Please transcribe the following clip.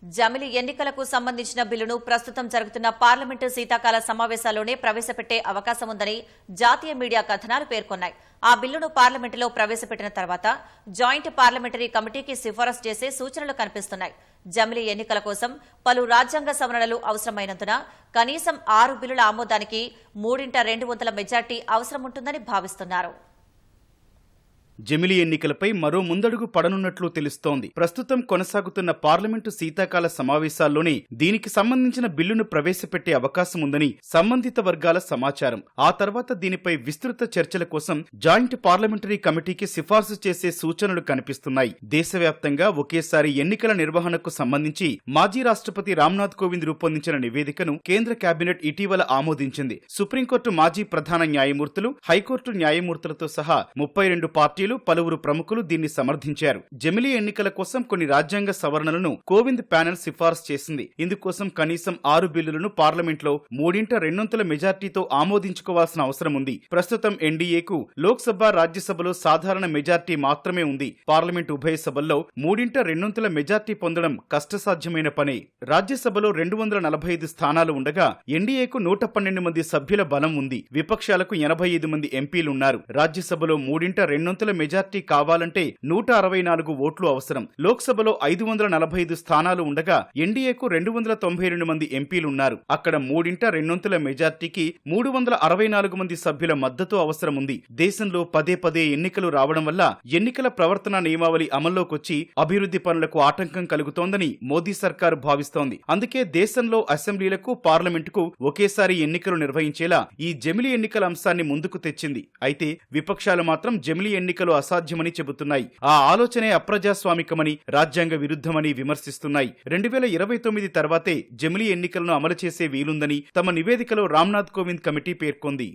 జమిలి ఎన్నికలకు సంబంధించిన బిల్లును ప్రస్తుతం జరుగుతున్న పార్లమెంటు శీతాకాల సమావేశాల్లోనే ప్రవేశపెట్టే అవకాశం ఉందని జాతీయ మీడియా కథనాలు పేర్కొన్నాయి. ఆ బిల్లును పార్లమెంటులో ప్రవేశపెట్టిన తర్వాత జాయింట్ పార్లమెంటరీ కమిటీకి సిఫారసు చేసే సూచనలు కనిపిస్తున్నాయి. జమిలి ఎన్నికల కోసం పలు రాజ్యాంగ సవరణలు అవసరమైనందున కనీసం 6 బిల్లుల ఆమోదానికి 3/2 మెజార్టీ అవసరముంటుందని భావిస్తున్నారు. జమిలి ఎన్నికలపై మరో ముందడుగు పడనున్నట్లు తెలుస్తోంది. ప్రస్తుతం కొనసాగుతున్న పార్లమెంటు శీతాకాల సమావేశాల్లోనే దీనికి సంబంధించిన బిల్లును ప్రవేశపెట్టే అవకాశం ఉందని సంబంధిత వర్గాల సమాచారం. ఆ తర్వాత దీనిపై విస్తృత చర్చల కోసం జాయింట్ పార్లమెంటరీ కమిటీకి సిఫార్సు చేసే సూచనలు కనిపిస్తున్నాయి. దేశవ్యాప్తంగా ఒకేసారి ఎన్నికల నిర్వహణకు సంబంధించి మాజీ రాష్ట్రపతి రామ్నాథ్ కోవింద్ రూపొందించిన నివేదికను కేంద్ర కేబినెట్ ఇటీవల ఆమోదించింది. సుప్రీంకోర్టు మాజీ ప్రధాన న్యాయమూర్తులు, హైకోర్టు న్యాయమూర్తులతో సహా 32 పార్టీలు, పలువురు ప్రముఖులు దీన్ని సమర్థించారు. జమిలి ఎన్నికల కోసం కొన్ని రాజ్యాంగ సవరణలను కోవింద్ ప్యానెల్ సిఫార్సు చేసింది. ఇందుకోసం కనీసం 6 బిల్లులను పార్లమెంట్లో 3/2 మెజార్టీతో ఆమోదించుకోవాల్సిన అవసరం ఉంది. ప్రస్తుతం ఎన్డీఏకు లోక్సభ, రాజ్యసభలో సాధారణ మెజార్టీ మాత్రమే ఉంది. పార్లమెంటు ఉభయ సభల్లో 3/2 మెజార్టీ పొందడం కష్టసాధ్యమైన పనే. రాజ్యసభలో 245 స్థానాలు ఉండగా ఎన్డీఏకు 112 మంది సభ్యుల బలం ఉంది. విపక్షాలకు 85 మంది ఎంపీలున్నారు. రాజ్యసభలో 3/2 మెజార్టీ కావాలంటే 164 ఓట్లు అవసరం. లోక్సభలో 545 స్థానాలు ఉండగా ఎన్డీఏకు 292 మంది ఎంపీలున్నారు. అక్కడ 3/2 మెజార్టీకి 364 మంది సభ్యుల మద్దతు అవసరం ఉంది. దేశంలో పదే ఎన్నికలు రావడం వల్ల ఎన్నికల ప్రవర్తన నియమావళి అమల్లోకొచ్చి అభివృద్ధి పనులకు ఆటంకం కలుగుతోందని మోదీ సర్కారు భావిస్తోంది. అందుకే దేశంలో అసెంబ్లీలకు, పార్లమెంటుకు ఒకేసారి ఎన్నికలు నిర్వహించేలా ఈ జమిలి ఎన్నికల అంశాన్ని ముందుకు తెచ్చింది. అయితే విపక్షాలు మాత్రం జమిలి ఎన్నికలు అసాధ్యమని చెబుతున్నాయి. ఆ ఆలోచనే అప్రజాస్వామికమని, రాజ్యాంగ విరుద్ధమని విమర్శిస్తున్నాయి. 2029 తర్వాతే జమిలి ఎన్నికలను అమలు చేసే వీలుందని తమ నివేదికలో రామ్నాథ్ కోవింద్ కమిటీ పేర్కొంది.